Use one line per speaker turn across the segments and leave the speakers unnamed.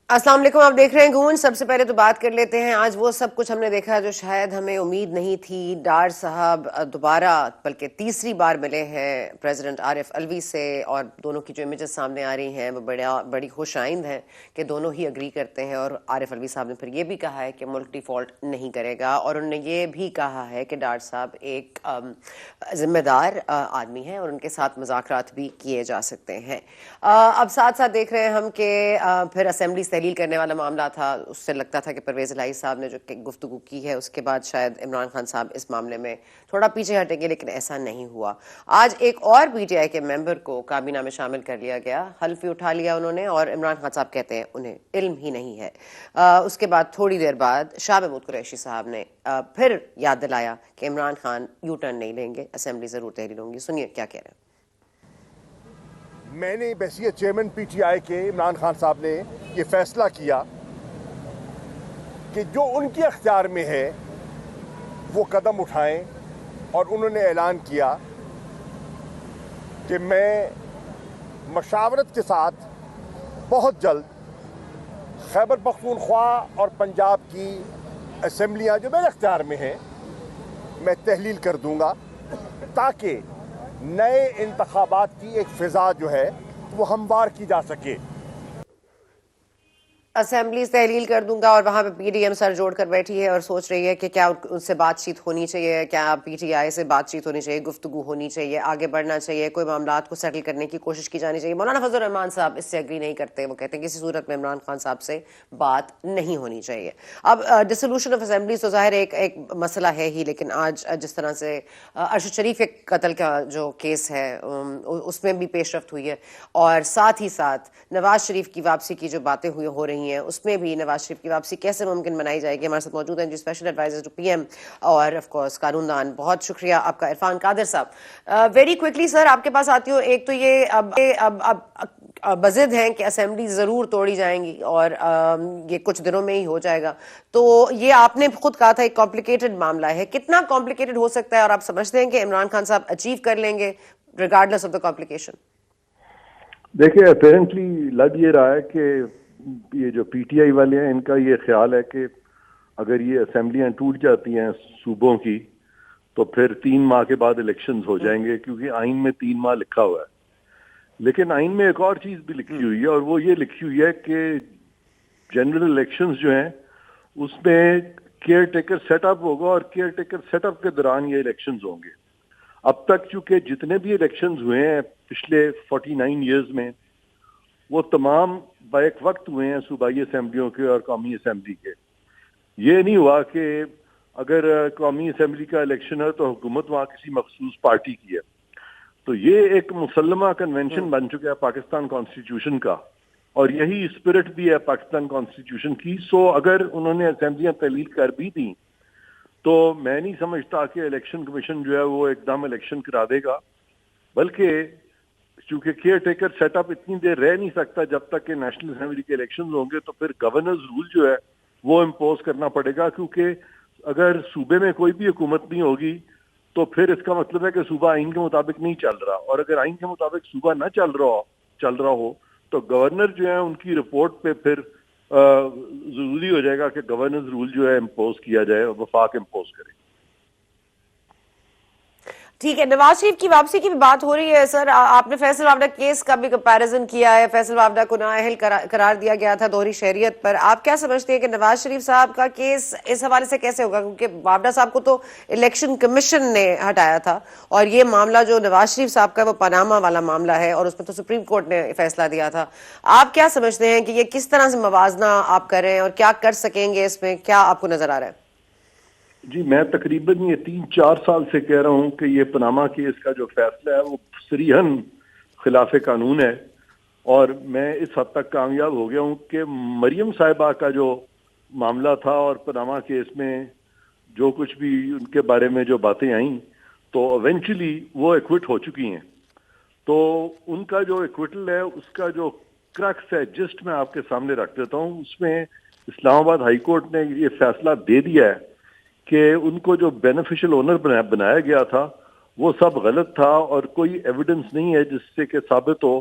السلام علیکم، آپ دیکھ رہے ہیں گونج۔ سب سے پہلے تو بات کر لیتے ہیں، آج وہ سب کچھ ہم نے دیکھا جو شاید ہمیں امید نہیں تھی۔ ڈار صاحب دوبارہ بلکہ تیسری بار ملے ہیں پریزیڈنٹ عارف الوی سے، اور دونوں کی جو امیجز سامنے آ رہی ہیں وہ بڑی خوش آئند ہیں کہ دونوں ہی اگری کرتے ہیں۔ اور عارف الوی صاحب نے پھر یہ بھی کہا ہے کہ ملک ڈیفالٹ نہیں کرے گا، اور انہوں نے یہ بھی کہا ہے کہ ڈار صاحب ایک ذمہ دار آدمی ہیں اور ان کے ساتھ مذاکرات بھی کیے جا سکتے ہیں۔ اب ساتھ ساتھ دیکھ رہے ہیں ہم کہ پھر اسمبلی تحلیل کرنے والا معاملہ تھا، اس سے لگتا تھا کہ پرویز الہی صاحب نے جو گفتگو کی ہے اس کے بعد شاید عمران خان صاحب اس معاملے میں تھوڑا پیچھے ہٹیں گے، لیکن ایسا نہیں ہوا۔ آج ایک اور پی ٹی آئی کے ممبر کو کابینہ میں شامل کر لیا گیا، حلف بھی اٹھا لیا انہوں نے، اور عمران خان صاحب کہتے ہیں انہیں علم ہی نہیں ہے۔ اس کے بعد تھوڑی دیر بعد شاہ محمود قریشی صاحب نے پھر یاد دلایا کہ عمران خان یو ٹرن نہیں لیں گے، اسمبلی ضرور تحلیل ہوں گی۔ سنیے کیا کہہ رہے ہیں۔
میں نے بحیثیت چیئرمین پی ٹی آئی کے عمران خان صاحب نے یہ فیصلہ کیا کہ جو ان کے اختیار میں ہے وہ قدم اٹھائیں، اور انہوں نے اعلان کیا کہ میں مشاورت کے ساتھ بہت جلد خیبر پختونخوا اور پنجاب کی اسمبلیاں جو میرے اختیار میں ہیں میں تحلیل کر دوں گا، تاکہ نئے انتخابات کی ایک فضا جو ہے وہ ہموار کی جا سکے۔
اسمبلیز تحلیل کر دوں گا، اور وہاں پہ پی ڈی ایم سر جوڑ کر بیٹھی ہے اور سوچ رہی ہے کہ کیا ان سے بات چیت ہونی چاہیے، کیا پی ٹی آئی سے بات چیت ہونی چاہیے، گفتگو ہونی چاہیے، آگے بڑھنا چاہیے، کوئی معاملات کو سیٹل کرنے کی کوشش کی جانی چاہیے۔ مولانا فضل الرحمان صاحب اس سے اگری نہیں کرتے، وہ کہتے ہیں کسی صورت میں عمران خان صاحب سے بات نہیں ہونی چاہیے۔ اب ڈسولوشن آف اسمبلیز تو ظاہر ایک مسئلہ ہے ہی، لیکن آج جس طرح سے ارشد شریف کے قتل کا جو کیس ہے اس میں بھی پیش رفت ہوئی ہے، اور ساتھ ہی ساتھ نواز شریف کی واپسی کی جو باتیں ہو رہی ہیں اس میں بھی نواز شریف کی واپسی کیسے ممکن بنائی جائے گی۔ ہمارے ساتھ موجود ہیں جو اسپیشل ایڈوائزر ٹو پی ایم اور آف کورس قانون دان، بہت شکریہ آپ کا عرفان قادر صاحب۔ ویری کوئکلی سر آپ کے پاس آتی ہوں، ایک تو یہ اب بضد ہیں کہ اسمبلی ضرور توڑی جائیں گی اور یہ کچھ دنوں میں ہی ہو جائے گا، تو یہ آپ نے خود کہا تھا ایک کمپلیکیٹڈ معاملہ ہے، کتنا کمپلیکیٹڈ ہو سکتا ہے، اور آپ سمجھتے ہیں کہ عمران خان صاحب اچیو کر لیں گے ریگارڈلیس آف دا کمپلیکیشن؟
دیکھیں اپیرنٹلی لگ یہ رہا ہے کہ یہ جو پی ٹی آئی والے ہیں ان کا یہ خیال ہے کہ اگر یہ اسمبلیاں ٹوٹ جاتی ہیں صوبوں کی تو پھر 3 ماہ کے بعد الیکشنز ہو جائیں گے، کیونکہ آئین میں 3 ماہ لکھا ہوا ہے۔ لیکن آئین میں ایک اور چیز بھی لکھی ہوئی ہے، اور وہ یہ لکھی ہوئی ہے کہ جنرل الیکشنز جو ہیں اس میں کیئر ٹیکر سیٹ اپ ہوگا، اور کیئر ٹیکر سیٹ اپ کے دوران یہ الیکشنز ہوں گے۔ اب تک چونکہ جتنے بھی الیکشنز ہوئے ہیں پچھلے 49 ایئرز میں، وہ تمام بیک وقت ہوئے ہیں صوبائی اسمبلیوں کے اور قومی اسمبلی کے۔ یہ نہیں ہوا کہ اگر قومی اسمبلی کا الیکشن ہے تو حکومت وہاں کسی مخصوص پارٹی کی ہے۔ تو یہ ایک مسلمہ کنونشن بن چکا ہے پاکستان کانسٹیٹیوشن کا، اور یہی اسپرٹ بھی ہے پاکستان کانسٹیٹیوشن کی۔ سو اگر انہوں نے اسمبلیاں تحلیل کر بھی دیں تو میں نہیں سمجھتا کہ الیکشن کمیشن جو ہے وہ ایک دم الیکشن کرا دے گا، بلکہ چونکہ کیئر ٹیکر سیٹ اپ اتنی دیر رہ نہیں سکتا جب تک کہ نیشنل اسمبلی کے الیکشنز ہوں گے، تو پھر گورنرز رول جو ہے وہ امپوز کرنا پڑے گا، کیونکہ اگر صوبے میں کوئی بھی حکومت نہیں ہوگی تو پھر اس کا مطلب ہے کہ صوبہ آئین کے مطابق نہیں چل رہا، اور اگر آئین کے مطابق صوبہ نہ چل رہا ہو تو گورنر جو ہے ان کی رپورٹ پہ پھر ضروری ہو جائے گا کہ گورنرز رول جو ہے امپوز کیا جائے اور وفاق امپوز کرے۔
ٹھیک ہے، نواز شریف کی واپسی کی بھی بات ہو رہی ہے سر، آپ نے فیصل وافدہ کیس کا بھی کمپیریزن کیا ہے، فیصل وافدہ کو نااہل قرار دیا گیا تھا دوہری شہریت پر۔ آپ کیا سمجھتے ہیں کہ نواز شریف صاحب کا کیس اس حوالے سے کیسے ہوگا، کیونکہ وافدہ صاحب کو تو الیکشن کمیشن نے ہٹایا تھا، اور یہ معاملہ جو نواز شریف صاحب کا وہ پاناما والا معاملہ ہے، اور اس میں تو سپریم کورٹ نے فیصلہ دیا تھا۔ آپ کیا سمجھتے ہیں کہ یہ کس طرح سے موازنہ آپ کریں اور کیا کر سکیں گے، اس میں کیا آپ کو نظر آ رہا ہے؟
جی میں تقریباً یہ 3-4 سال سے کہہ رہا ہوں کہ یہ پاناما کیس کا جو فیصلہ ہے وہ صریحاً خلاف قانون ہے، اور میں اس حد تک کامیاب ہو گیا ہوں کہ مریم صاحبہ کا جو معاملہ تھا اور پاناما کیس میں جو کچھ بھی ان کے بارے میں جو باتیں آئیں تو ایونچولی وہ ایکوٹ ہو چکی ہیں۔ تو ان کا جو ایکوٹل ہے اس کا جو کرکس ہے جسٹ میں آپ کے سامنے رکھ دیتا ہوں۔ اس میں اسلام آباد ہائی کورٹ نے یہ فیصلہ دے دیا ہے کہ ان کو جو بینیفیشل اونر بنایا گیا تھا وہ سب غلط تھا، اور کوئی ایویڈنس نہیں ہے جس سے کہ ثابت ہو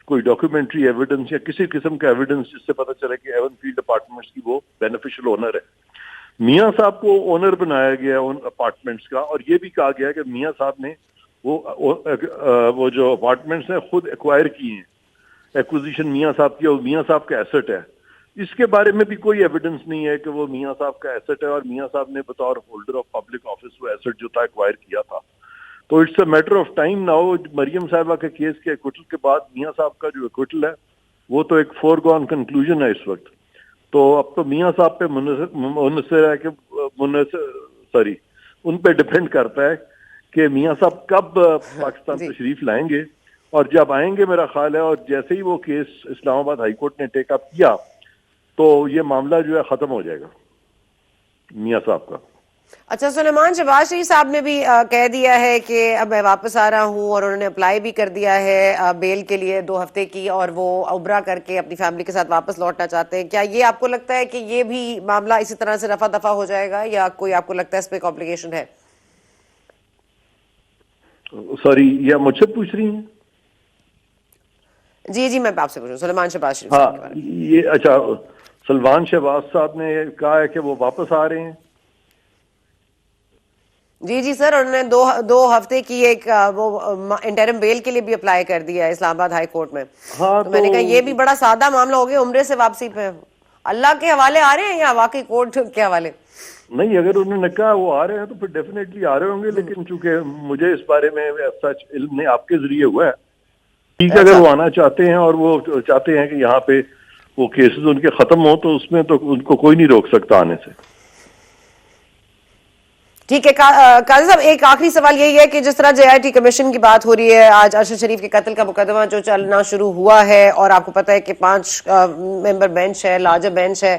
کوئی ڈاکیومنٹری ایویڈنس یا کسی قسم کا ایویڈنس جس سے پتہ چلے کہ ایون فیلڈ اپارٹمنٹس کی وہ بینیفیشل اونر ہے. میاں صاحب کو اونر بنایا گیا ان اپارٹمنٹس کا, اور یہ بھی کہا گیا کہ میاں صاحب نے وہ جو اپارٹمنٹس ہیں خود ایکوائر کیے ہیں, ایکوزیشن میاں صاحب کی, اور میاں صاحب کا ایسٹ ہے. اس کے بارے میں بھی کوئی ایویڈنس نہیں ہے کہ وہ میاں صاحب کا ایسٹ ہے اور میاں صاحب نے بطور ہولڈر آف پبلک آفس وہ ایسٹ جو تھا ایکوائر کیا تھا. تو it's a matter of time now. Maryam صاحبہ کے کیس کے ایکوٹل کے بعد میاں صاحب کا جو ایکوٹل ہے وہ تو ایک فور گون کنکلوژن ہے اس وقت. تو اب تو میاں صاحب پہ منحصر ہے کہ ان پہ ڈپینڈ کرتا ہے کہ میاں صاحب کب پاکستان تشریف لائیں گے, اور جب آئیں گے میرا خیال ہے, اور جیسے ہی وہ کیس اسلام آباد ہائی کورٹ نے ٹیک اپ کیا تو یہ معاملہ جو ہے ختم ہو جائے گا میاں صاحب کا.
اچھا, سلیمان شہباز شریف صاحب نے بھی کہہ دیا ہے کہ اب میں واپس آ رہا ہوں, اور انہوں نے اپلائی بھی کر دیا ہے بیل کے لیے 2 ہفتے کی, اور وہ ابرا کر کے اپنی فیملی کے ساتھ واپس لوٹنا چاہتے ہیں. کیا یہ آپ کو لگتا ہے کہ یہ بھی معاملہ اسی طرح سے رفع دفع ہو جائے گا, یا کوئی آپ کو لگتا ہے اس پہ کمپلیکیشن ہے؟
سوری, یہ مجھ سے پوچھ رہی ہیں؟
جی میں آپ سے پوچھوں سلیمان شہباز شریف صاحب کے بارے میں.
یہ اچھا, سلمان شہباز صاحب نے کہا ہے کہ وہ واپس آ رہے ہیں.
جی سر, انہوں نے 2 ہفتے کی ایک وہ انٹرم بیل کے لیے بھی اپلائی کر دیا ہے اسلام آباد ہائی کورٹ میں. تو میں نے کہا یہ بھی بڑا سادہ معاملہ ہو گیا, عمرے سے واپسی پہ اللہ کے حوالے آ رہے ہیں یا واقعی کورٹ کے حوالے؟
نہیں, اگر انہوں نے کہا وہ آ رہے ہیں تو پھر ڈیفینیٹلی آ رہے ہوں گے, لیکن چونکہ مجھے اس بارے میں سچ علم نہیں, آپ کے ذریعے ہوا ہے. ٹھیک ہے, اگر وہ آنا چاہتے ہیں اور وہ چاہتے ہیں کہ یہاں پہ وہ کیسز ان کے ختم ہوں تو اس میں تو ان کو کوئی نہیں روک سکتا آنے سے.
ٹھیک ہے. قاضی صاحب, ایک آخری سوال یہی ہے کہ جس طرح جے آئی ٹی کمیشن کی بات ہو رہی ہے, آج ارشد شریف کے قتل کا مقدمہ جو چلنا شروع ہوا ہے, اور آپ کو پتہ ہے کہ 5 ممبر بینچ ہے, لارجر بینچ ہے.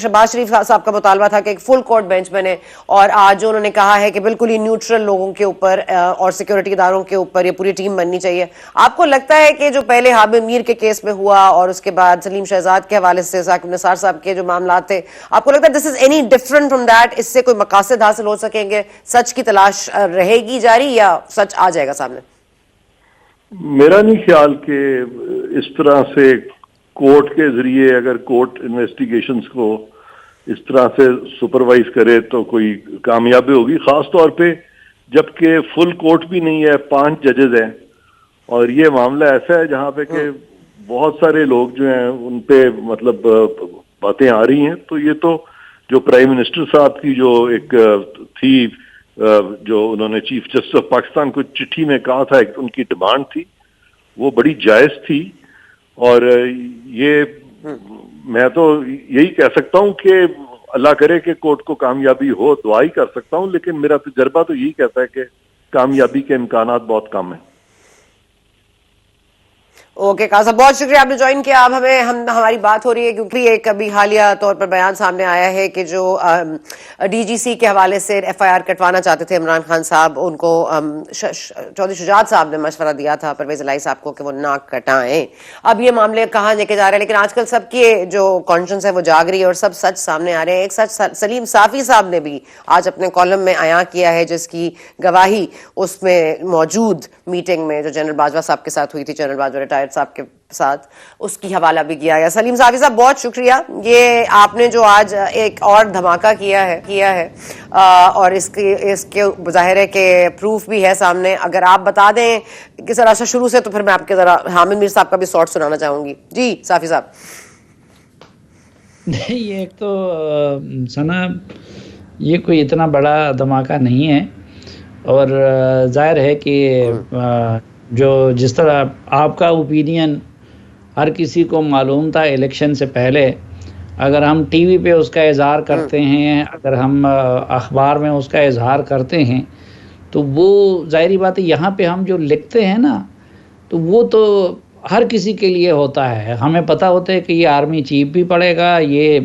شہباز شریف صاحب کا مطالبہ تھا کہ ایک فل کورٹ بینچ بنے, اور آج جو انہوں نے کہا ہے کہ بالکل ہی نیوٹرل لوگوں کے اوپر اور سیکورٹی اداروں کے اوپر یہ پوری ٹیم بننی چاہیے. آپ کو لگتا ہے کہ جو پہلے حامد میر کے کیس میں ہوا اور اس کے بعد سلیم شہزاد کے حوالے سے ثاقب نثار صاحب کے جو معاملات تھے, آپ کو لگتا ہے this is any different from that? اس سے کوئی مقاصد حاصل ہو سکیں گے؟ سچ کی تلاش رہے گی جاری یا سچ آ جائے گا سامنے؟
میرا نہیں خیال کہ اس طرح سے کورٹ کے ذریعے اگر کورٹ انویسٹیگیشنز کو اس طرح سے سپروائز کرے تو کوئی کامیابی ہوگی, خاص طور پہ جبکہ فل کورٹ بھی نہیں ہے, 5 ججز ہیں, اور یہ معاملہ ایسا ہے جہاں پہ کہ بہت سارے لوگ جو ہیں ان پہ مطلب باتیں آ رہی ہیں. تو یہ تو جو پرائم منسٹر صاحب کی جو ایک تھی, جو انہوں نے چیف جسٹس آف پاکستان کو چٹھی میں کہا تھا, ایک ان کی ڈیمانڈ تھی, وہ بڑی جائز تھی. اور یہ میں تو یہی کہہ سکتا ہوں کہ اللہ کرے کہ کورٹ کو کامیابی ہو, دعا ہی کر سکتا ہوں, لیکن میرا تجربہ تو یہی کہتا ہے کہ کامیابی کے امکانات بہت کم ہیں.
اوکے قاضی صاحب, بہت شکریہ آپ نے جوائن کیا. اب ہماری بات ہو رہی ہے کیونکہ ایک ابھی حالیہ طور پر بیان سامنے آیا ہے کہ جو ڈی جی سی کے حوالے سے ایف آئی آر کٹوانا چاہتے تھے عمران خان صاحب, ان کو چودھری شجاعت صاحب نے مشورہ دیا تھا پرویز الہی صاحب کو کہ وہ نہ کٹائیں. اب یہ معاملے کہاں لے کے جا رہے ہیں, لیکن آج کل سب کی جو کانشنس ہے وہ جاگ رہی ہے اور سب سچ سامنے آ رہے ہیں. ایک سچ سلیم صافی صاحب نے بھی آج اپنے کالم میں عیاں کیا ہے, جس کی گواہی اس میں موجود میٹنگ میں جو جنرل باجوہ صاحب کے ساتھ ہوئی تھی, جنرل باجوہ ریٹائرڈ صاحب کے ساتھ, اس کی حوالہ بھی کیا ہے. سلیم صافی صاحب بہت شکریہ. یہ آپ نے جو آج ایک اور دھماکہ کیا ہے اور اس کے ظاہر ہے کہ پروف بھی ہے سامنے. اگر آپ بتا دیں کہ ذرا سا شروع سے, تو پھر میں آپ کے ذرا حامد میر صاحب کا بھی سارٹ سنانا چاہوں گی. جی صافی صاحب.
نہیں, یہ ایک تو ثنا یہ کوئی اتنا بڑا دھماکہ نہیں ہے, اور ظاہر ہے کہ جو جس طرح آپ کا اوپینین ہر کسی کو معلوم تھا الیکشن سے پہلے, اگر ہم ٹی وی پہ اس کا اظہار کرتے ہیں, اگر ہم اخبار میں اس کا اظہار کرتے ہیں, تو وہ ظاہری بات ہے یہاں پہ ہم جو لکھتے ہیں نا, تو وہ تو ہر کسی کے لیے ہوتا ہے. ہمیں پتہ ہوتا ہے کہ یہ آرمی چیف بھی پڑھے گا, یہ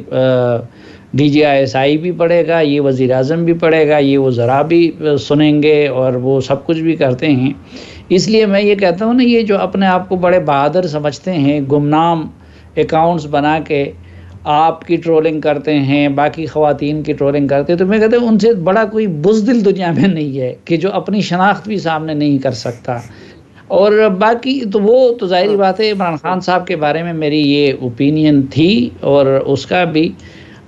D G I S I بھی پڑھے گا, یہ وزیر اعظم بھی پڑھے گا, یہ وزراء بھی سنیں گے, اور وہ سب کچھ بھی کرتے ہیں. اس لیے میں یہ کہتا ہوں نا, یہ جو اپنے آپ کو بڑے بہادر سمجھتے ہیں, گمنام اکاؤنٹس بنا کے آپ کی ٹرولنگ کرتے ہیں, باقی خواتین کی ٹرولنگ کرتے ہیں, تو میں کہتا ہوں ان سے بڑا کوئی بزدل دنیا میں نہیں ہے کہ جو اپنی شناخت بھی سامنے نہیں کر سکتا. اور باقی تو وہ تو ظاہری بات ہے عمران خان صاحب کے بارے میں میری یہ اوپینین تھی اور اس کا بھی،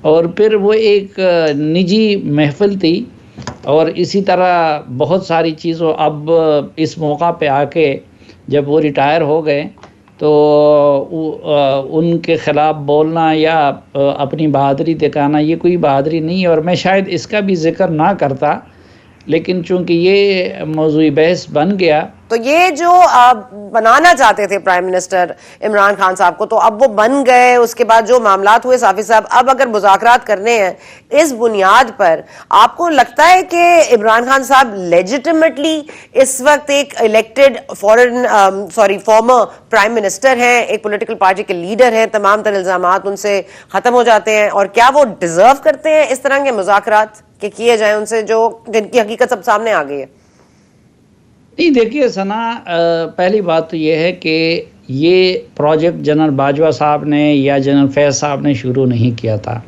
اور پھر وہ ایک نجی محفل تھی، اور اسی طرح بہت ساری چیزوں اب اس موقع پہ آ کے جب وہ ریٹائر ہو گئے تو ان کے خلاف بولنا یا اپنی بہادری دکھانا یہ کوئی بہادری نہیں ہے، اور میں شاید اس کا بھی ذکر نہ کرتا، لیکن چونکہ یہ موضوع بحث بن گیا
تو یہ جو بنانا چاہتے تھے پرائم منسٹر عمران خان صاحب کو تو اب وہ بن گئے، اس کے بعد جو معاملات ہوئے صافی صاحب، اب اگر مذاکرات کرنے ہیں اس بنیاد پر، آپ کو لگتا ہے کہ عمران خان صاحب لیجیٹیمیٹلی اس وقت ایک الیکٹڈ فارمر پرائم منسٹر ہیں، ایک پولیٹیکل پارٹی کے لیڈر ہیں، تمام تر الزامات ان سے ختم ہو جاتے ہیں، اور کیا وہ ڈیزرو کرتے ہیں اس طرح کے مذاکرات کہ کیے جائیں ان سے جن کی حقیقت سب سامنے آ گئی ہے؟
نہیں دیکھیے ثنا، پہلی بات تو یہ ہے کہ یہ پروجیکٹ جنرل باجوہ صاحب نے یا جنرل فیض صاحب نے شروع نہیں کیا تھا.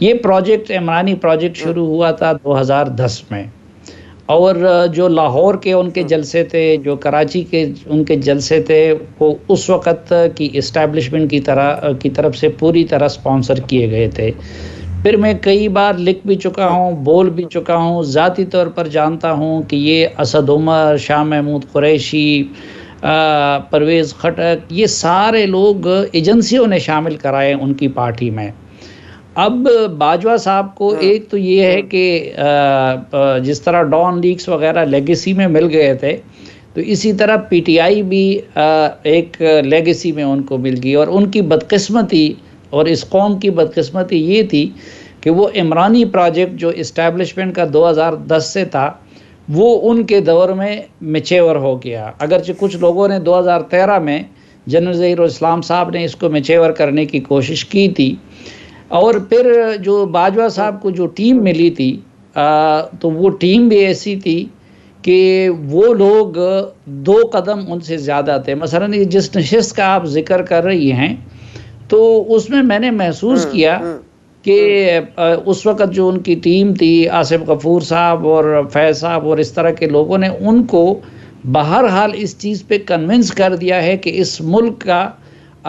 یہ پروجیکٹ عمرانی پروجیکٹ شروع ہوا تھا 2010 میں، اور جو لاہور کے ان کے جلسے تھے، جو کراچی کے ان کے جلسے تھے، وہ اس وقت کی اسٹیبلشمنٹ کی طرف سے پوری طرح سپانسر کیے گئے تھے. پھر میں کئی بار لکھ بھی چکا ہوں، بول بھی چکا ہوں، ذاتی طور پر جانتا ہوں کہ یہ اسد عمر، شاہ محمود قریشی، پرویز خٹک، یہ سارے لوگ ایجنسیوں نے شامل کرائے ان کی پارٹی میں. اب باجوہ صاحب کو ایک تو یہ ہے کہ جس طرح ڈان لیکس وغیرہ لیگیسی میں مل گئے تھے، تو اسی طرح پی ٹی آئی بھی ایک لیگیسی میں ان کو مل گئی، اور ان کی بدقسمتی اور اس قوم کی بدقسمتی یہ تھی کہ وہ عمرانی پروجیکٹ جو اسٹیبلشمنٹ کا 2010 سے تھا وہ ان کے دور میں میچیور ہو گیا. اگرچہ کچھ لوگوں نے 2013 میں جنرل ظہیر الاسلام صاحب نے اس کو میچیور کرنے کی کوشش کی تھی، اور پھر جو باجوہ صاحب کو جو ٹیم ملی تھی تو وہ ٹیم بھی ایسی تھی کہ وہ لوگ 2 قدم ان سے زیادہ تھے. مثلا جس نشست کا آپ ذکر کر رہی ہیں تو اس میں میں نے محسوس کیا کہ اس وقت جو ان کی ٹیم تھی، آصف غفور صاحب اور فیض صاحب اور اس طرح کے لوگوں نے ان کو بہرحال اس چیز پہ کنونس کر دیا ہے کہ اس ملک کا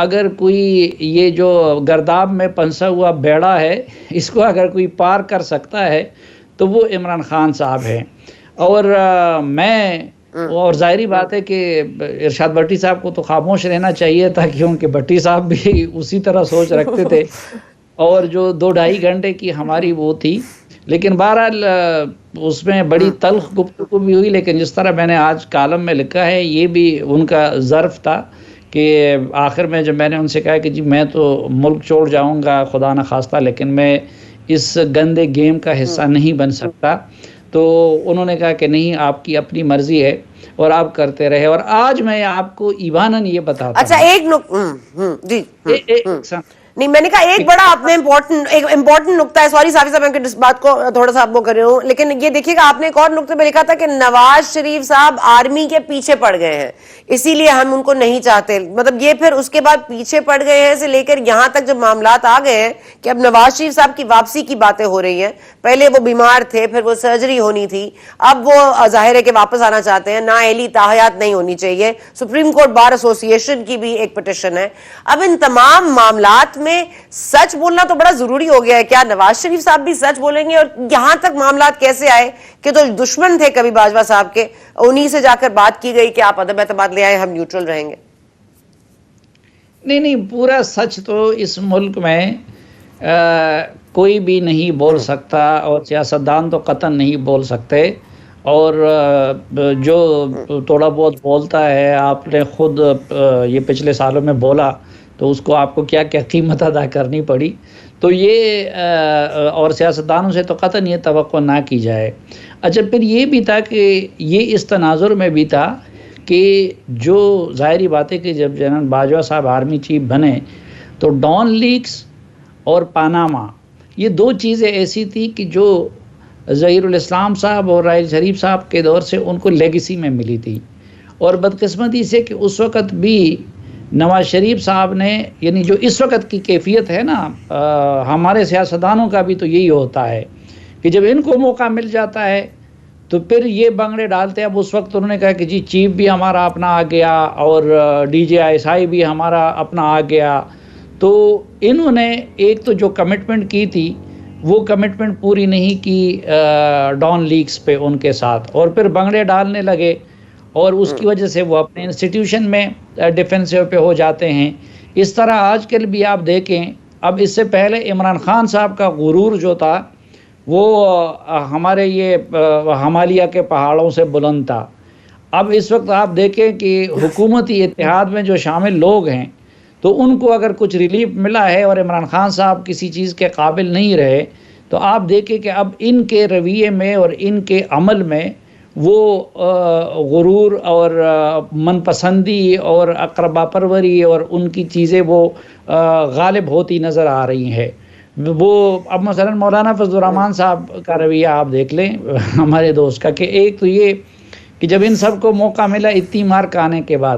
اگر کوئی یہ جو گرداب میں پنسا ہوا بیڑا ہے، اس کو اگر کوئی پار کر سکتا ہے تو وہ عمران خان صاحب ہیں. اور میں اور ظاہری بات ہے کہ ارشاد بھٹی صاحب کو تو خاموش رہنا چاہیے تھا، کیونکہ بھٹی صاحب بھی اسی طرح سوچ رکھتے تھے، اور جو 2-2.5 گھنٹے کی ہماری وہ تھی. لیکن بہرحال اس میں بڑی تلخ گفتگو بھی ہوئی، لیکن جس طرح میں نے آج کالم میں لکھا ہے یہ بھی ان کا ظرف تھا کہ آخر میں جب میں نے ان سے کہا کہ جی میں تو ملک چھوڑ جاؤں گا خدا نخواستہ، لیکن میں اس گندے گیم کا حصہ نہیں بن سکتا، تو انہوں نے کہا کہ نہیں، آپ کی اپنی مرضی ہے اور آپ کرتے رہے. اور آج میں آپ کو ایواناً یہ بتاتا ہوں.
اچھا جی نہیں، میں نے کہا ایک بڑا آپ نے امپورٹنٹ نقطہ ہے، سوری صافی صاحب میں اس بات کو تھوڑا سا آپ کو کر رہی ہوں، لیکن یہ دیکھیے گا آپ نے ایک اور نقطے میں لکھا تھا کہ نواز شریف صاحب آرمی کے پیچھے پڑ گئے ہیں، اسی لیے ہم ان کو نہیں چاہتے. مطلب یہ پھر اس کے بعد پیچھے پڑ گئے ہیں سے لے کر یہاں تک جب معاملات آ گئے ہیں کہ اب نواز شریف صاحب کی واپسی کی باتیں ہو رہی ہیں. پہلے وہ بیمار تھے، پھر وہ سرجری ہونی تھی، اب وہ ظاہر ہے کہ واپس آنا چاہتے ہیں، نااہلی تاحیات نہیں ہونی چاہیے. سپریم کورٹ بار ایسوسیشن کی بھی ایک پٹیشن ہے. اب ان تمام معاملات میں سچ بولنا تو بڑا ضروری ہو گیا ہے. کیا نواز شریف صاحب بھی سچ بولیں گے؟ اور یہاں تک معاملات کیسے آئے کہ تو دشمن تھے کبھی باجوہ صاحب کے، انہی سے جا کر بات کی گئی کہ آپ عدم اعتماد لے آئے، ہم نیوٹرل رہیں گے؟
نہیں، پورا سچ تو اس ملک میں کوئی بھی نہیں بول سکتا، اور سیاستدان تو قطعاً نہیں بول سکتے. اور جو تھوڑا بہت بولتا ہے، آپ نے خود یہ پچھلے سالوں میں بولا تو اس کو آپ کو کیا کیا قیمت ادا کرنی پڑی. تو یہ اور سیاستدانوں سے تو قطعاً یہ توقع نہ کی جائے. اچھا، پھر یہ بھی تھا کہ یہ اس تناظر میں بھی تھا کہ جو ظاہری بات ہے کہ جب جنرل باجوہ صاحب آرمی چیف بنے تو ڈان لیکس اور پاناما، یہ 2 چیزیں ایسی تھی کہ جو ظہیر الاسلام صاحب اور راحیل شریف صاحب کے دور سے ان کو لیگیسی میں ملی تھی. اور بدقسمتی سے کہ اس وقت بھی نواز شریف صاحب نے، یعنی جو اس وقت کی کیفیت ہے نا، ہمارے سیاستدانوں کا بھی تو یہی ہوتا ہے کہ جب ان کو موقع مل جاتا ہے تو پھر یہ بنگڑے ڈالتے. اب اس وقت انہوں نے کہا کہ جی چیف بھی ہمارا اپنا آ گیا اور DJI بھی ہمارا اپنا آ گیا. تو انہوں نے ایک تو جو کمٹمنٹ کی تھی وہ کمٹمنٹ پوری نہیں کی ڈان لیگز پہ ان کے ساتھ, اور پھر بنگڑے ڈالنے لگے, اور اس کی وجہ سے وہ اپنے انسٹیٹیوشن میں ڈیفینسو پہ ہو جاتے ہیں. اس طرح آج کل بھی آپ دیکھیں, اب اس سے پہلے عمران خان صاحب کا غرور جو تھا وہ ہمارے یہ ہمالیہ کے پہاڑوں سے بلند تھا. اب اس وقت آپ دیکھیں کہ حکومتی اتحاد میں جو شامل لوگ ہیں تو ان کو اگر کچھ ریلیف ملا ہے اور عمران خان صاحب کسی چیز کے قابل نہیں رہے, تو آپ دیکھیں کہ اب ان کے رویے میں اور ان کے عمل میں وہ غرور اور من پسندی اور اقربا پروری اور ان کی چیزیں وہ غالب ہوتی نظر آ رہی ہیں. وہ اب مثلا مولانا فضل الرحمان صاحب کا رویہ آپ دیکھ لیں ہمارے دوست کا, کہ ایک تو یہ کہ جب ان سب کو موقع ملا اتنی مار کھانے کے بعد,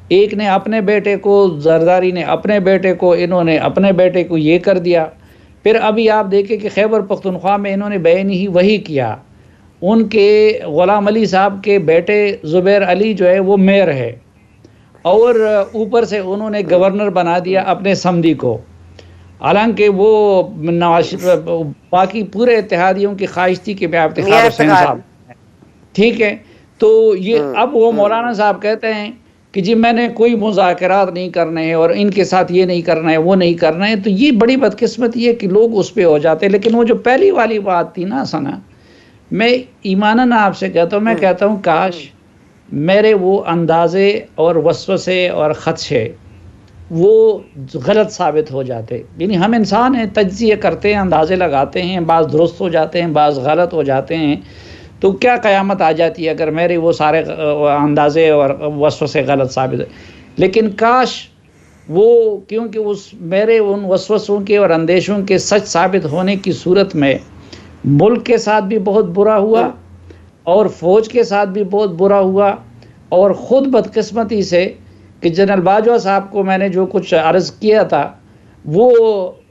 ایک نے اپنے بیٹے کو, زرداری نے اپنے بیٹے کو, انہوں نے اپنے بیٹے کو یہ کر دیا. پھر ابھی آپ دیکھیں کہ خیبر پختونخوا میں انہوں نے بیان ہی وہی کیا, ان کے غلام علی صاحب کے بیٹے زبیر علی جو ہے وہ میئر ہے, اور اوپر سے انہوں نے گورنر بنا دیا اپنے سمدھی کو, حالانکہ وہ باقی پورے اتحادیوں کی خواہش تھی کہ میں افتخار حسین صاحب, ٹھیک ہے. تو یہ اب وہ مولانا صاحب کہتے ہیں کہ جی میں نے کوئی مذاکرات نہیں کرنے ہیں اور ان کے ساتھ یہ نہیں کرنا ہے وہ نہیں کرنا ہے. تو یہ بڑی بدقسمتی ہے کہ لوگ اس پہ ہو جاتے ہیں. لیکن وہ جو پہلی والی بات تھی نا ثنا, میں ایماناً آپ سے کہتا ہوں, میں کہتا ہوں کاش میرے وہ اندازے اور وسوسے اور خدشے وہ غلط ثابت ہو جاتے. یعنی ہم انسان ہیں, تجزیہ کرتے ہیں, اندازے لگاتے ہیں, بعض درست ہو جاتے ہیں, بعض غلط ہو جاتے ہیں. تو کیا قیامت آ جاتی ہے اگر میرے وہ سارے اندازے اور وسوسے غلط ثابت ہوئے. لیکن کاش وہ, کیونکہ اس میرے ان وسوسوں کے اور اندیشوں کے سچ ثابت ہونے کی صورت میں ملک کے ساتھ بھی بہت برا ہوا اور فوج کے ساتھ بھی بہت برا ہوا, اور خود بدقسمتی سے کہ جنرل باجوہ صاحب کو میں نے جو کچھ عرض کیا تھا وہ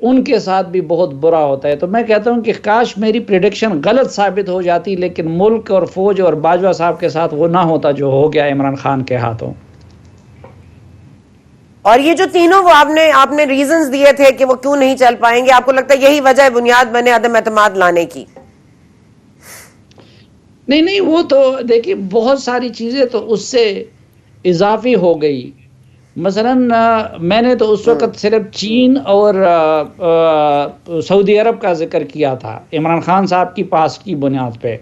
ان کے ساتھ بھی بہت برا ہوتا ہے. تو میں کہتا ہوں کہ کاش میری پریڈکشن غلط ثابت ہو جاتی, لیکن ملک اور فوج اور باجوہ صاحب کے ساتھ وہ نہ ہوتا جو ہو گیا عمران خان کے ہاتھوں.
اور یہ جو تینوں وہ آپ نے ریزنز دیے تھے کہ وہ کیوں نہیں چل پائیں گے, آپ کو لگتا ہے یہی وجہ بنیاد بنے عدم اعتماد لانے کی؟
نہیں, وہ تو دیکھیے بہت ساری چیزیں تو اس سے اضافی ہو گئی. مثلا میں نے تو اس وقت صرف چین اور سعودی عرب کا ذکر کیا تھا عمران خان صاحب کی پاس کی بنیاد پہ,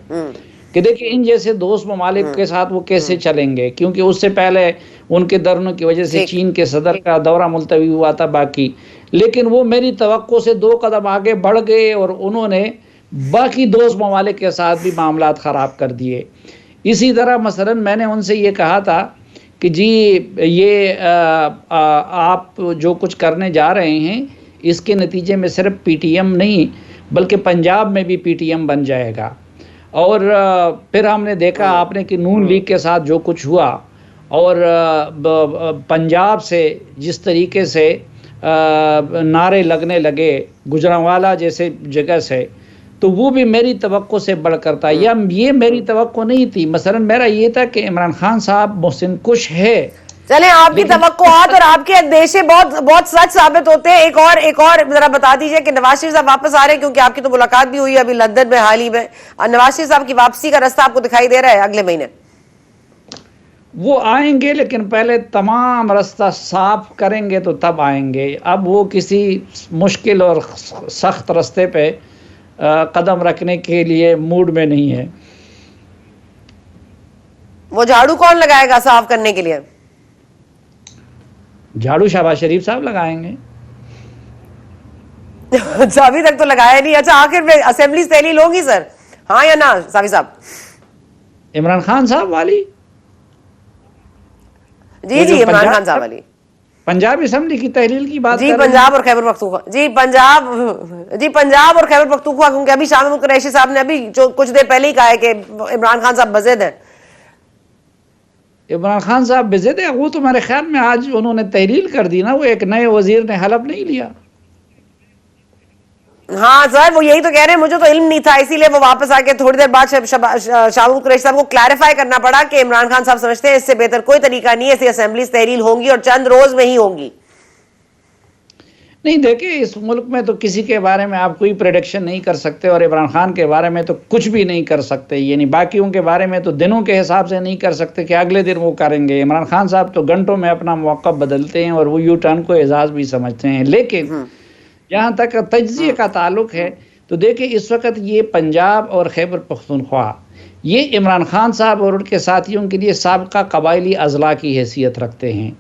کہ دیکھیں ان جیسے دوست ممالک کے ساتھ وہ کیسے چلیں گے, کیونکہ اس سے پہلے ان کے درنوں کی وجہ سے چین کے صدر کا دورہ ملتوی ہوا تھا باقی. لیکن وہ میری توقع سے 2 قدم آگے بڑھ گئے اور انہوں نے باقی دوست ممالک کے ساتھ بھی معاملات خراب کر دیے. اسی طرح مثلا میں نے ان سے یہ کہا تھا کہ جی یہ آپ جو کچھ کرنے جا رہے ہیں اس کے نتیجے میں صرف PTM نہیں بلکہ پنجاب میں بھی PTM بن جائے گا. اور پھر ہم نے دیکھا آپ نے کہ نون لیگ کے ساتھ جو کچھ ہوا, اور پنجاب سے جس طریقے سے نعرے لگنے لگے گجرانوالہ جیسے جگہ سے, تو وہ بھی میری توقع سے بڑھ کر تھا, یا یہ میری توقع نہیں تھی. مثلا میرا یہ تھا کہ عمران خان صاحب محسن کش ہے.
چلیں آپ کی توقعات اور آپ کے اندیشے بہت سچ ثابت ہوتے ہیں. ایک اور ذرا بتا دیجئے کہ نواز شریف صاحب واپس آ رہے ہیں, کیونکہ آپ کی تو ملاقات بھی ہوئی ہے ابھی لندن میں حال ہی میں. نواز شریف صاحب کی واپسی کا رستہ آپ کو دکھائی دے رہا ہے اگلے مہینے؟
وہ آئیں گے لیکن پہلے تمام رستہ صاف کریں گے تو تب آئیں گے. اب وہ کسی مشکل اور سخت رستے پہ قدم رکھنے کے لیے موڈ میں نہیں ہے.
وہ جھاڑو کون لگائے گا صاف کرنے کے لیے؟
جھاڑو شہباز شریف صاحب لگائیں گے.
اچھا ابھی تک تو لگایا نہیں. اچھا آخر میں اسمبلی تحلیل ہوگی سر, ہاں یا نہ صافی صاحب؟
عمران خان صاحب والی؟
جی عمران خان صاحب والی
پنجاب اسمبلی کی تحلیل کی بات
جی, پنجاب اور خیبر پختونخوا. جی پنجاب اور خیبر پختونخوا, کیونکہ ابھی شاہ محمود قریشی صاحب نے ابھی جو کچھ دیر پہلے ہی کہا ہے کہ عمران خان صاحب بضد ہیں.
عمران خان صاحب بضد ہے, وہ تو میرے خیال میں آج انہوں نے تحلیل کر دی نا, وہ ایک نئے وزیر نے حلف نہیں لیا.
ہاں سر وہ یہی تو کہہ رہے ہیں, مجھے تو علم نہیں تھا, اسی لیے وہ واپس آ کے تھوڑی دیر بعد شاہد قریشی صاحب کو کلیریفائی کرنا پڑا کہ عمران خان صاحب سمجھتے ہیں اس سے بہتر کوئی طریقہ نہیں ہے, ایسی اسمبلیز تحلیل ہوں گی اور چند روز میں ہی ہوں گی.
نہیں دیکھیں, اس ملک میں تو کسی کے بارے میں آپ کوئی پریڈکشن نہیں کر سکتے, اور عمران خان کے بارے میں تو کچھ بھی نہیں کر سکتے, یعنی باقیوں کے بارے میں تو دنوں کے حساب سے نہیں کر سکتے کہ اگلے دن وہ کریں گے. عمران خان صاحب تو گھنٹوں میں اپنا موقف بدلتے ہیں اور وہ یو ٹرن کو اعزاز بھی سمجھتے ہیں. لیکن جہاں تک تجزیے کا تعلق ہے تو دیکھیں اس وقت یہ پنجاب اور خیبر پختونخوا یہ عمران خان صاحب اور ان کے ساتھیوں کے لیے سابقہ قبائلی اضلاع کی حیثیت رکھتے ہیں.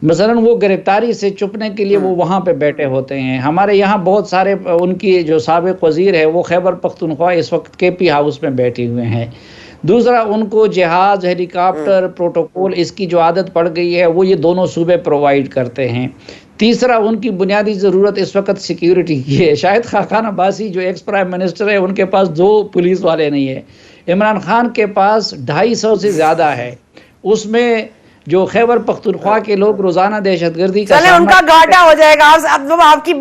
مثلا وہ گرفتاری سے چھپنے کے لیے وہ وہاں پہ بیٹھے ہوتے ہیں. ہمارے یہاں بہت سارے ان کی جو سابق وزیر ہے وہ خیبر پختونخوا اس وقت کے پی ہاؤس میں بیٹھے ہوئے ہیں. دوسرا ان کو جہاز, ہیلی کاپٹر, پروٹوکول اس کی جو عادت پڑ گئی ہے وہ یہ دونوں صوبے پرووائڈ کرتے ہیں. تیسرا ان کی بنیادی ضرورت اس وقت سیکیورٹی کی ہے. شاہد خاقان عباسی جو ایکس پرائم منسٹر ہے ان کے پاس 2 پولیس والے نہیں ہیں. عمران خان کے پاس 250 سے زیادہ ہے. اس میں جو خیبر پختونخوا کے لوگ روزانہ دہشت گردی کا
چلیں ان کا گھاٹا ہو جائے گا. آپ کی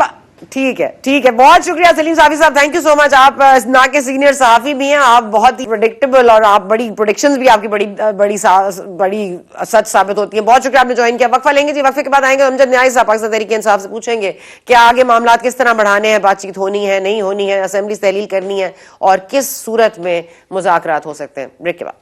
ٹھیک ہے, بہت شکریہ سلیم صافی صاحب, تھینک یو سو مچ. آپ نہ کے سینئر صحافی بھی ہیں, آپ بہت ہی پریڈکٹیبل اور آپ بڑی پروڈکشنز بھی آپ کی بڑی سچ ثابت ہوتی ہیں. بہت شکریہ آپ نے جوائن کیا. وقفہ لیں گے جی, وقفے کے بعد آئیں گے امجد نیازی صاحب پاکستان تحریک انصاف سے پوچھیں گے کہ آگے معاملات کس طرح بڑھانے ہیں, بات چیت ہونی ہے نہیں ہونی ہے, اسمبلیز تحلیل کرنی ہے اور کس صورت میں مذاکرات ہو سکتے ہیں. بریک کے بعد.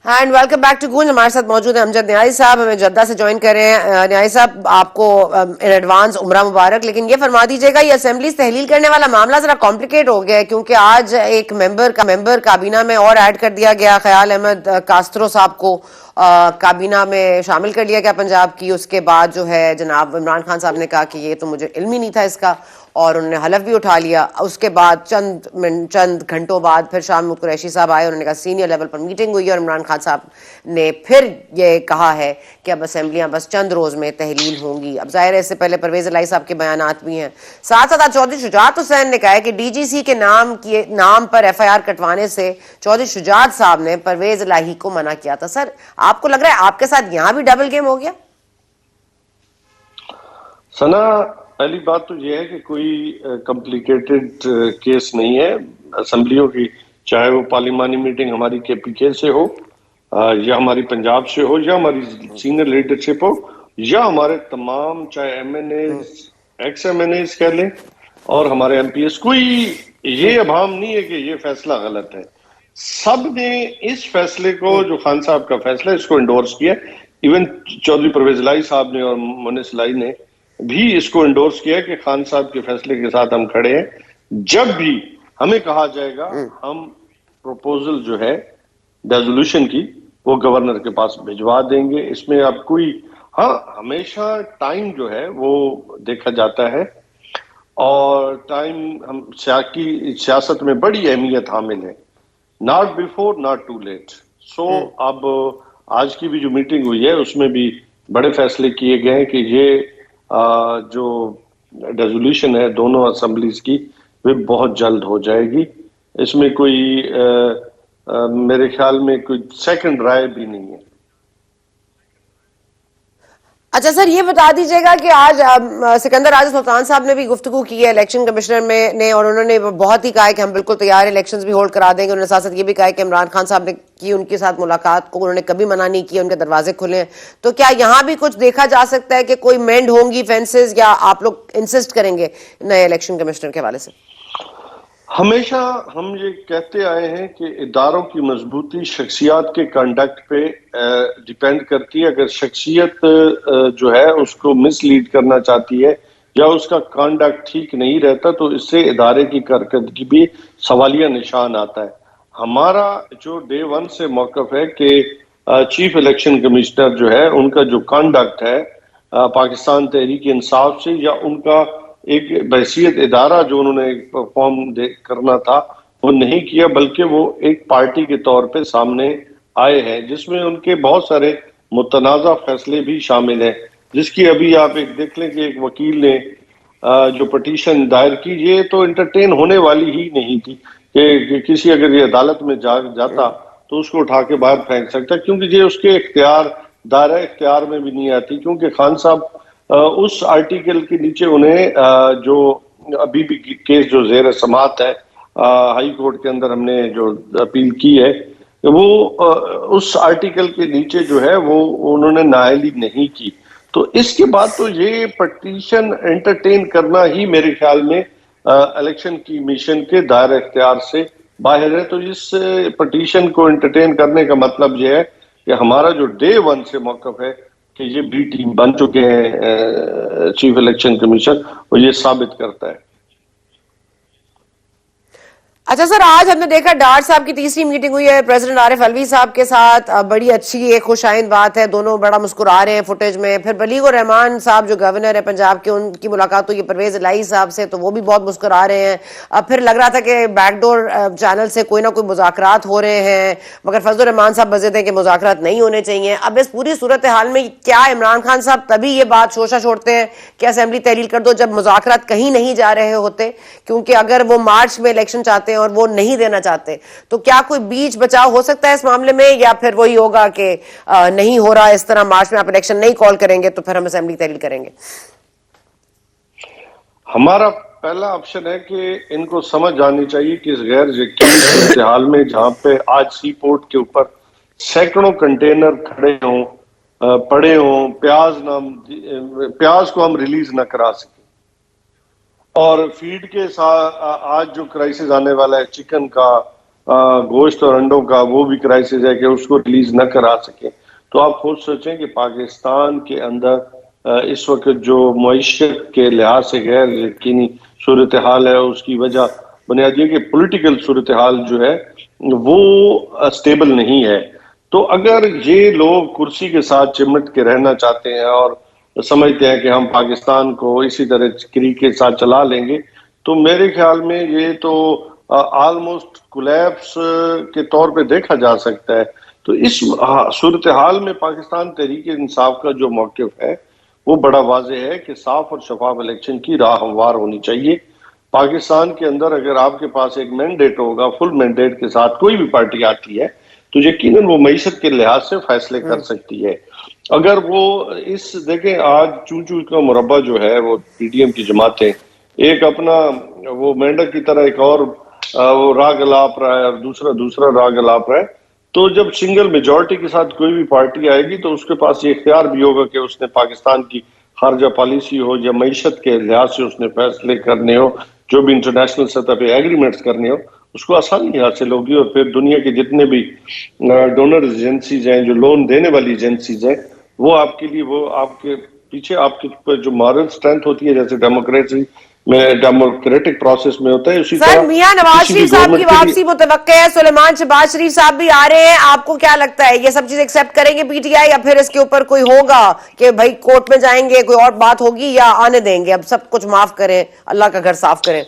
اینڈ ویلکم بیک ٹو گونج. ہمارے ساتھ موجود ہیں امجد نیازی صاحب, ہمیں جدہ سے جوائن کر رہے ہیں. نیازی صاحب آپ کو ان ایڈوانس عمرہ مبارک. لیکن یہ فرما دیجیے گا, یہ اسمبلیز تحلیل کرنے والا معاملہ ذرا کمپلیکیٹ ہو گیا ہے کیونکہ آج ایک ممبر کابینہ میں اور ایڈ کر دیا گیا, خیال احمد کاسترو صاحب کو کابینہ میں شامل کر لیا گیا پنجاب کی. اس کے بعد جو ہے جناب عمران خان صاحب نے کہا کہ یہ تو مجھے علم ہی نہیں تھا اس کا, اور انہوں نے حلف بھی اٹھا لیا. اس کے بعد چند گھنٹوں بعد پھر شاہ محمود قریشی صاحب آئے, انہوں نے کہا سینئر لیول پر میٹنگ ہوئی اور عمران خان صاحب نے پھر یہ کہا ہے کہ اب اسمبلیاں بس چند روز میں تحلیل ہوں گی. اب ظاہر ہے اس سے پہلے پرویز الہی صاحب کے بیانات بھی ہیں. ساتھ ساتھ چودھری شجاعت حسین نے کہا ہے کہ ڈی جی سی کے نام پر ایف آئی آر کٹوانے سے چودھری شجاعت صاحب نے پرویز الہی کو منع کیا تھا. سر آپ کو لگ رہا ہے آپ کے ساتھ یہاں بھی ڈبل گیم ہو گیا؟
ثنا, پہلی بات تو یہ ہے کہ کوئی کمپلیکیٹڈ کیس نہیں ہے اسمبلیوں کی, چاہے وہ پارلیمانی میٹنگ ہماری کے پی کے سے ہو یا ہماری پنجاب سے ہو یا ہماری سینئر لیڈرشپ ہو یا ہمارے تمام چاہے M N As, ex M N As کہہ لیں اور ہمارے ایم پی ایس. کوئی یہ ابہام نہیں ہے کہ یہ فیصلہ غلط ہے. سب نے اس فیصلے کو, جو خان صاحب کا فیصلہ اس کو انڈورس کیا. ایون چودھری پرویز الہی صاحب نے اور مونس الہی نے بھی اس کو انڈورس کیا کہ خان صاحب کے فیصلے کے ساتھ ہم کھڑے ہیں. جب بھی ہمیں کہا جائے گا ہم پروپوزل جو ہے ریزولوشن کی وہ گورنر کے پاس بھجوا دیں گے. اس میں اب کوئی, ہاں ہمیشہ ٹائم جو ہے وہ دیکھا جاتا ہے اور ٹائم ہم سیاست میں بڑی اہمیت حامل ہے. Not before not too late. So اب آج کی بھی جو میٹنگ ہوئی ہے اس میں بھی بڑے فیصلے کیے گئے ہیں کہ یہ جو ریزولوشن ہے دونوں اسمبلیز کی وہ بہت جلد ہو جائے گی. اس میں کوئی میرے خیال میں کوئی سیکنڈ رائے بھی نہیں ہے.
اچھا سر یہ بتا دیجیے گا کہ آج سکندر راجہ سلطان صاحب نے بھی گفتگو کی ہے الیکشن کمشنر نے, اور انہوں نے بہت ہی کہا ہے کہ ہم بالکل تیار ہیں, الیکشنز بھی ہولڈ کرا دیں گے. انہوں نے ساتھ ساتھ یہ بھی کہا ہے کہ عمران خان صاحب نے کی ان کے ساتھ ملاقات کو انہوں نے کبھی منع نہیں کیا, ان کے دروازے کھلے ہیں. تو کیا یہاں بھی کچھ دیکھا جا سکتا ہے کہ کوئی مینڈ ہوں گی فینسز, یا آپ لوگ انسسٹ کریں گے نئے الیکشن کمشنر کے حوالے سے؟
ہمیشہ ہم یہ کہتے آئے ہیں کہ اداروں کی مضبوطی شخصیات کے کنڈکٹ پہ ڈیپینڈ کرتی ہے. اگر شخصیت جو ہے اس کو مس لیڈ کرنا چاہتی ہے یا اس کا کنڈکٹ ٹھیک نہیں رہتا تو اس سے ادارے کی کارکردگی بھی سوالیہ نشان آتا ہے. ہمارا جو ڈے ون سے موقف ہے کہ چیف الیکشن کمشنر جو ہے ان کا جو کنڈکٹ ہے پاکستان تحریک انصاف سے یا ان کا ایک بحیثیت ادارہ جو انہوں نے پرفارم کرنا تھا وہ نہیں کیا, بلکہ وہ ایک پارٹی کے طور پہ سامنے آئے ہیں جس میں ان کے بہت سارے متنازع فیصلے بھی شامل ہیں. جس کی ابھی آپ ایک دیکھ لیں کہ ایک وکیل نے جو پٹیشن دائر کی, یہ تو انٹرٹین ہونے والی ہی نہیں تھی کہ کسی اگر یہ عدالت میں جاتا تو اس کو اٹھا کے باہر پھینک سکتا ہے، کیونکہ یہ اس کے دائرہ اختیار میں بھی نہیں آتی، کیونکہ خان صاحب اس آرٹیکل کے نیچے انہیں جو ابھی بھی کیس جو زیر سماعت ہے ہائی کورٹ کے اندر ہم نے جو اپیل کی ہے، وہ اس آرٹیکل کے نیچے جو ہے وہ انہوں نے نااہلی نہیں کی. تو اس کے بعد تو یہ پٹیشن انٹرٹین کرنا ہی میرے خیال میں الیکشن کمیشن کے دائرہ اختیار سے باہر ہے. تو اس پٹیشن کو انٹرٹین کرنے کا مطلب یہ ہے کہ ہمارا جو ڈے ون سے موقف ہے کہ یہ بی ٹیم بن چکے ہیں چیف الیکشن کمیشن، وہ یہ ثابت کرتا ہے.
اچھا سر، آج ہم نے دیکھا ڈار صاحب کی تیسری میٹنگ ہوئی ہے پریزیڈنٹ عارف الوی صاحب کے ساتھ، بڑی اچھی ایک خوش آئند بات ہے، دونوں بڑا مسکرا رہے ہیں فوٹیج میں. پھر بلیغ الرحمان صاحب جو گورنر ہے پنجاب کے، ان کی ملاقات ہوئی ہے پرویز الہی صاحب سے، تو وہ بھی بہت مسکرا رہے ہیں. پھر لگ رہا تھا کہ بیک ڈور چینل سے کوئی نہ کوئی مذاکرات ہو رہے ہیں، مگر فضل الرحمان صاحب بزد ہیں کہ مذاکرات نہیں ہونے چاہیے. اب اس پوری صورتحال میں کیا عمران خان صاحب تبھی یہ بات شوشہ چھوڑتے ہیں کہ اسمبلی تحلیل کر دو جب مذاکرات کہیں نہیں جا رہے ہوتے؟ کیونکہ اگر وہ مارچ میں الیکشن چاہتے ہیں اور وہ نہیں دینا چاہتے تو کیا کوئی بیچ بچاؤ ہو سکتا ہے اس معاملے میں، یا پھر وہی ہوگا کہ نہیں ہو رہا اس طرح، مارچ میں آپ الیکشن نہیں کال کریں گے تو پھر ہم اسمبلی تحلیل کریں گے؟
ہمارا پہلا آپشن ہے کہ ان کو سمجھ آنی چاہیے کہ اس غیر یقینی صورتحال میں جہاں پہ آج سی پورٹ کے اوپر سینکڑوں کنٹینر کھڑے ہوں پڑے ہوں، پیاز کو ہم ریلیز نہ کرا سکیں، اور فیڈ کے ساتھ آج جو کرائسس آنے والا ہے چکن کا، گوشت اور انڈوں کا، وہ بھی کرائسس ہے کہ اس کو ریلیز نہ کرا سکیں. تو آپ خود سوچیں کہ پاکستان کے اندر اس وقت جو معیشت کے لحاظ سے غیر یقینی صورتحال ہے، اس کی وجہ بنیادی ہے کہ پولیٹیکل صورتحال جو ہے وہ اسٹیبل نہیں ہے. تو اگر یہ لوگ کرسی کے ساتھ چمٹ کے رہنا چاہتے ہیں اور سمجھتے ہیں کہ ہم پاکستان کو اسی طرح کے ساتھ چلا لیں گے، تو میرے خیال میں یہ تو آلموسٹ کولیپس کے طور پہ دیکھا جا سکتا ہے. تو اس صورتحال میں پاکستان تحریک انصاف کا جو موقف ہے وہ بڑا واضح ہے کہ صاف اور شفاف الیکشن کی راہ ہموار ہونی چاہیے. پاکستان کے اندر اگر آپ کے پاس ایک مینڈیٹ ہوگا، فل مینڈیٹ کے ساتھ کوئی بھی پارٹی آتی ہے تو یقیناً وہ معیشت کے لحاظ سے فیصلے کر سکتی ہے. اگر وہ دیکھیں آج چون کا مربع جو ہے وہ پی ڈی ایم کی جماعتیں ایک اپنا وہ مینڈک کی طرح ایک اور وہ راگ الاپ رہا ہے اور دوسرا راگ الاپ رہا ہے. تو جب سنگل میجورٹی کے ساتھ کوئی بھی پارٹی آئے گی تو اس کے پاس یہ اختیار بھی ہوگا کہ اس نے پاکستان کی خارجہ پالیسی ہو یا معیشت کے لحاظ سے اس نے فیصلے کرنے ہو، جو بھی انٹرنیشنل سطح پہ ایگریمنٹس کرنے ہو، اس کو آسانی حاصل ہوگی. اور پھر دنیا کے جتنے بھی ڈونر ایجنسیز ہیں، جو لون دینے والی ایجنسیز ہیں، وہ آپ کے لیے وہ آپ کے پیچھے آپ کے جو مارل سٹرینتھ ہوتی ہے، جیسے ڈیموکریسی میں ڈیموکریٹک پروسیس میں ہوتا ہے، اسی طرح
سر میاں نواز شریف صاحب کی واپسی متوقع ہے، سلیمان شہباز شریف صاحب بھی آ رہے ہیں، آپ کو کیا لگتا ہے یہ سب چیز ایکسپٹ کریں گے پی ٹی آئی، یا پھر اس کے اوپر کوئی ہوگا کہ بھائی کورٹ میں جائیں گے، کوئی اور بات ہوگی، یا آنے دیں گے اب سب کچھ معاف کریں، اللہ کا گھر صاف کریں؟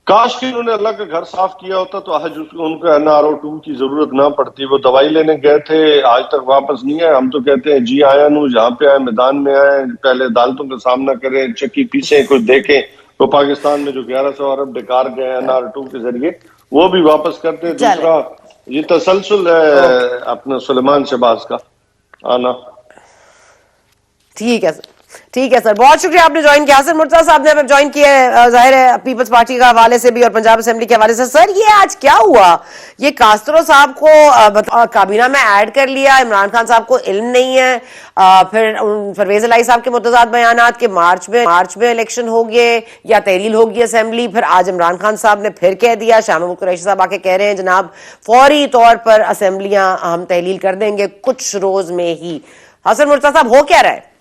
کاش کہ انہوں نے اللہ کا گھر صاف کیا ہوتا تو آج ان کو NRO2 کی ضرورت نہ پڑتی. وہ دوائی لینے گئے تھے، آج تک واپس نہیں آئے. ہم تو کہتے ہیں جی آیا نو، جہاں پہ آئے میدان میں آئے، پہلے عدالتوں کا سامنا کریں، چکی پیسیں، کچھ دیکھیں. تو پاکستان میں جو 1100 ارب بیکار گئے NR2 کے ذریعے وہ بھی واپس کرتے. دوسرا یہ تسلسل ہے اپنا سلیمان شہباز کا آنا.
ٹھیک ہے سر، ٹھیک ہے سر، بہت شکریہ آپ نے جوائن کیا. سر مرتضیٰ صاحب نے جوائن کیا ہے ظاہر ہے پیپلز پارٹی کا حوالے سے بھی اور پنجاب اسمبلی کے حوالے سے. سر یہ آج کیا ہوا؟ یہ کاسترو صاحب کو کابینہ میں ایڈ کر لیا، عمران خان صاحب کو علم نہیں ہے. پھر پرویز الہی صاحب کے متضاد بیانات کہ مارچ میں الیکشن ہوگی یا تحلیل ہوگی اسمبلی. پھر آج عمران خان صاحب نے پھر کہہ دیا، شاہ محمود قریشی صاحب آ کے کہہ رہے ہیں جناب فوری طور پر اسمبلیاں ہم تحلیل کر دیں گے کچھ روز میں ہی. حسن مرتضیٰ صاحب ہو کیا رہا ہے؟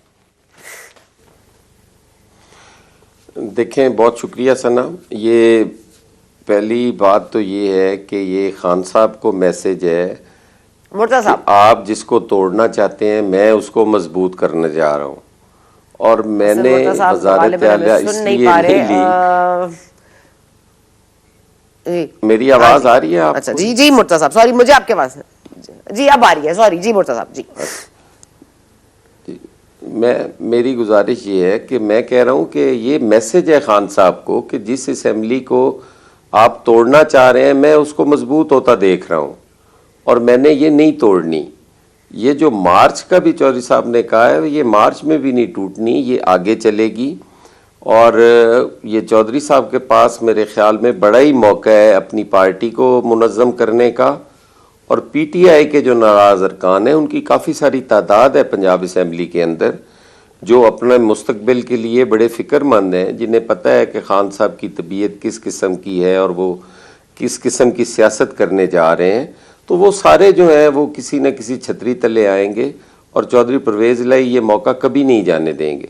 دیکھیں بہت شکریہ ثنا. یہ پہلی بات تو یہ ہے کہ یہ خان صاحب کو میسج ہے
مرتضیٰ صاحب
آپ جس کو توڑنا چاہتے ہیں میں اس کو مضبوط کرنے جا رہا ہوں، اور میں نے وزارت اعلیٰ اس لیے نہیں لی. میری آواز آ رہی ہے آپ؟
اچھا جی مرتضیٰ صاحب سوری، مجھے آپ کے پاس جی اب آ رہی ہے، سوری جی مرتضیٰ صاحب. جی
میری گزارش یہ ہے کہ میں کہہ رہا ہوں کہ یہ میسج ہے خان صاحب کو کہ جس اسمبلی کو آپ توڑنا چاہ رہے ہیں، میں اس کو مضبوط ہوتا دیکھ رہا ہوں اور میں نے یہ نہیں توڑنی. یہ جو مارچ کا بھی چودھری صاحب نے کہا ہے یہ مارچ میں بھی نہیں ٹوٹنی، یہ آگے چلے گی. اور یہ چودھری صاحب کے پاس میرے خیال میں بڑا ہی موقع ہے اپنی پارٹی کو منظم کرنے کا. اور پی ٹی آئی کے جو ناراض ارکان ہیں ان کی کافی ساری تعداد ہے پنجاب اسمبلی کے اندر جو اپنے مستقبل کے لیے بڑے فکر مند ہیں، جنہیں پتہ ہے کہ خان صاحب کی طبیعت کس قسم کی ہے اور وہ کس قسم کی سیاست کرنے جا رہے ہیں. تو وہ سارے جو ہیں وہ کسی نہ کسی چھتری تلے آئیں گے اور چودھری پرویز الہی یہ موقع کبھی نہیں جانے دیں گے.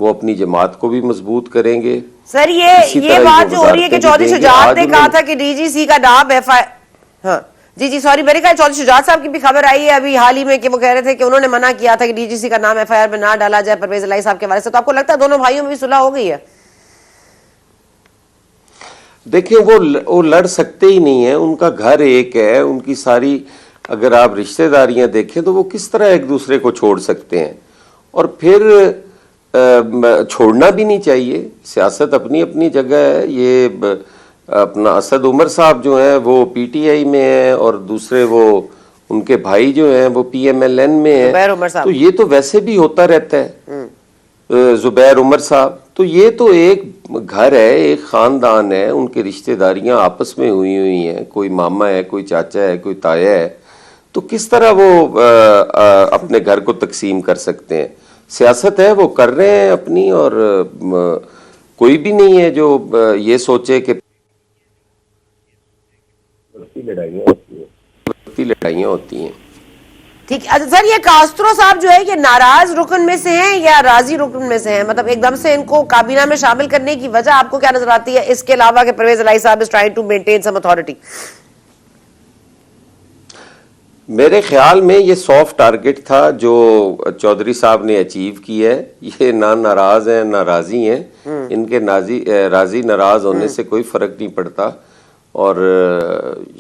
وہ اپنی جماعت کو بھی مضبوط کریں گے.
سر یہ بات جو ہو رہی ہے کہ چودھری شجاعت نے کہا تھا کہ ڈی جی سی کا نام ہاں جی سوری میرے خیال چودھری شجاعت صاحب کی بھی خبر آئی ہے ابھی حال ہی میں کہ وہ کہہ رہے تھے کہ انہوں نے منع کیا تھا کہ ڈی جی سی کا نام ایف آئی آر میں نہ ڈالا جائے پرویز الہی صاحب کے حوالے سے. تو آپ کو لگتا ہے دونوں بھائیوں میں بھی صلح ہو گئی ہے؟
دیکھیں وہ لڑ سکتے ہی نہیں ہیں، ان کا گھر ایک ہے، ان کی ساری اگر آپ رشتہ داریاں دیکھیں تو وہ کس طرح ایک دوسرے کو چھوڑ سکتے ہیں. اور پھر چھوڑنا بھی نہیں چاہیے. سیاست اپنی اپنی جگہ ہے. یہ اپنا اسد عمر صاحب جو ہیں وہ پی ٹی آئی میں ہیں اور دوسرے وہ ان کے بھائی جو ہیں وہ پی ایم ایل این میں ہیں. تو یہ تو ویسے بھی ہوتا رہتا ہے. زبیر عمر صاحب تو یہ تو ایک گھر ہے، ایک خاندان ہے، ان کے رشتہ داریاں آپس میں ہوئی ہیں، کوئی ماما ہے، کوئی چاچا ہے، کوئی تایا ہے. تو کس طرح وہ اپنے گھر کو تقسیم کر سکتے ہیں؟ سیاست ہے وہ کر رہے ہیں اپنی، اور کوئی بھی نہیں ہے جو یہ سوچے کہ لڑائیاں ہوتی ہیں.
ٹھیک ہے سر، یہ کاسترو صاحب جو ہے یہ ناراض رکن میں سے ہیں یا راضی رکن میں سے ہیں؟ مطلب ایک دم سے ان کو کابینہ میں شامل کرنے کی وجہ آپ کو کیا نظر آتی ہے اس کے علاوہ کہ پرویز الہی صاحب is trying to maintain some authority؟
میرے خیال میں یہ سافٹ ٹارگٹ تھا جو چودھری صاحب نے اچیو کی ہے. یہ نہ ناراض ہیں نہ راضی ہیں، ان کے راضی ناراض ہونے سے کوئی فرق نہیں پڑتا. اور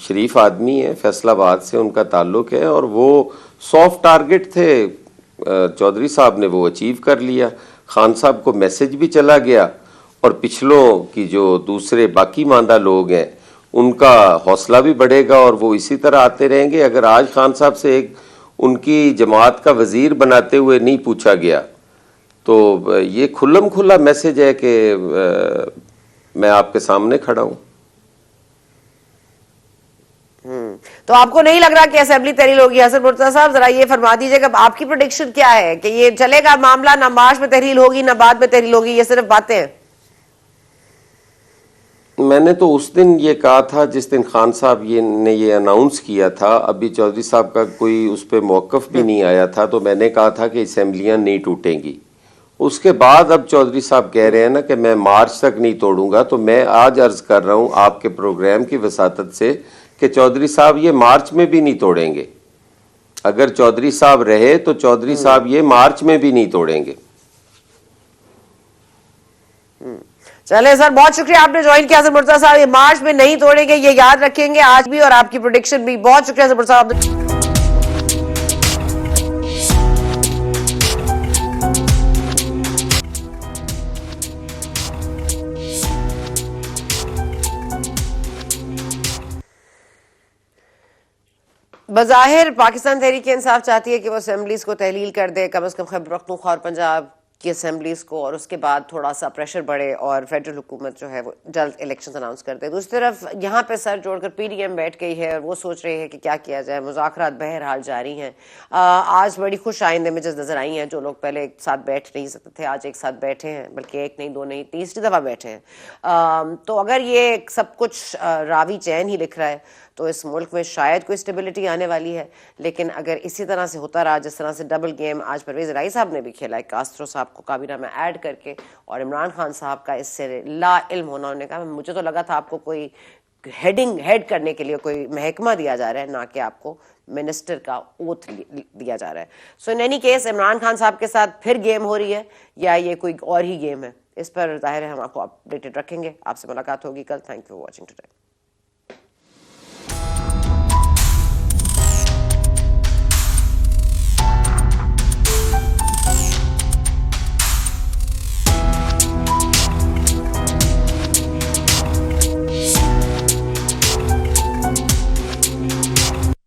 شریف آدمی ہیں، فیصل آباد سے ان کا تعلق ہے، اور وہ سافٹ ٹارگٹ تھے. چودھری صاحب نے وہ اچیو کر لیا. خان صاحب کو میسج بھی چلا گیا، اور پچھلوں کی جو دوسرے باقی ماندہ لوگ ہیں ان کا حوصلہ بھی بڑھے گا اور وہ اسی طرح آتے رہیں گے. اگر آج خان صاحب سے ایک ان کی جماعت کا وزیر بناتے ہوئے نہیں پوچھا گیا تو یہ کھلم کھلا میسج ہے کہ میں آپ کے سامنے کھڑا ہوں.
تو آپ کو نہیں لگ رہا کہ اسمبلی تحلیل ہوگی؟ حسن مرتضیٰ صاحب ذرا یہ فرما دیجئے کہ آپ کی پریڈکشن کیا ہے کہ یہ چلے گا معاملہ، نہ مارچ میں تحلیل ہوگی نہ بعد میں تحلیل ہوگی، یہ صرف باتیں ہیں؟
میں نے تو اس دن یہ کہا تھا جس دن خان صاحب نے یہ اناؤنس کیا تھا، ابھی چودھری صاحب کا کوئی اس پہ موقف بھی نہیں آیا تھا، تو میں نے کہا تھا کہ اسمبلیاں نہیں ٹوٹیں گی. اس کے بعد اب چودھری صاحب کہہ رہے ہیں نا کہ میں مارچ تک نہیں توڑوں گا، تو میں آج عرض کر رہا ہوں آپ کے پروگرام کی وساطت سے کہ چودھری صاحب یہ مارچ میں بھی نہیں توڑیں گے. اگر چودھری صاحب رہے تو چودھری صاحب یہ مارچ میں بھی نہیں توڑیں گے.
چلے سر، بہت شکریہ آپ نے جوائن کیا. حسن مرتضیٰ صاحب یہ مارچ میں نہیں توڑیں گے، یہ یاد رکھیں گے آج بھی اور آپ کی پریڈکشن بھی. بہت شکریہ حسن مرتضیٰ صاحب. بظاہر پاکستان تحریک انصاف چاہتی ہے کہ وہ اسمبلیز کو تحلیل کر دے، کم از کم خیبر پختونخوا اور پنجاب کی اسمبلیز کو، اور اس کے بعد تھوڑا سا پریشر بڑھے اور فیڈرل حکومت جو ہے وہ جلد الیکشنز اناؤنس کر دے. دوسری طرف یہاں پہ سر جوڑ کر پی ڈی ایم بیٹھ گئی ہے اور وہ سوچ رہی ہے کہ کیا کیا جائے. مذاکرات بہرحال جاری ہیں. آج بڑی خوش آئند امیجز نظر آئی ہیں. جو لوگ پہلے ایک ساتھ بیٹھ نہیں سکتے تھے آج ایک ساتھ بیٹھے ہیں، بلکہ ایک نہیں دو نہیں تیسری دفعہ بیٹھے ہیں. تو اگر یہ سب کچھ راوی چین ہی لکھ رہا ہے تو اس ملک میں شاید کوئی اسٹیبلٹی آنے والی ہے. لیکن اگر اسی طرح سے ہوتا رہا جس طرح سے ڈبل گیم آج پرویز الہی صاحب نے بھی کھیلا ہے، کاسترو صاحب کو کابینہ میں ایڈ کر کے، اور عمران خان صاحب کا اس سے لا علم ہونا، انہوں نے کہا مجھے تو لگا تھا آپ کو کوئی ہیڈ کرنے کے لیے کوئی محکمہ دیا جا رہا ہے، نہ کہ آپ کو منسٹر کا اوتھ دیا جا رہا ہے. So in any case Imran Khan صاحب کے ساتھ پھر گیم ہو رہی ہے یا یہ کوئی اور ہی گیم ہے، اس پر ظاہر ہے ہم آپ کو اپڈیٹڈ رکھیں گے. آپ سے ملاقات ہوگی کل. Thank you for watching today.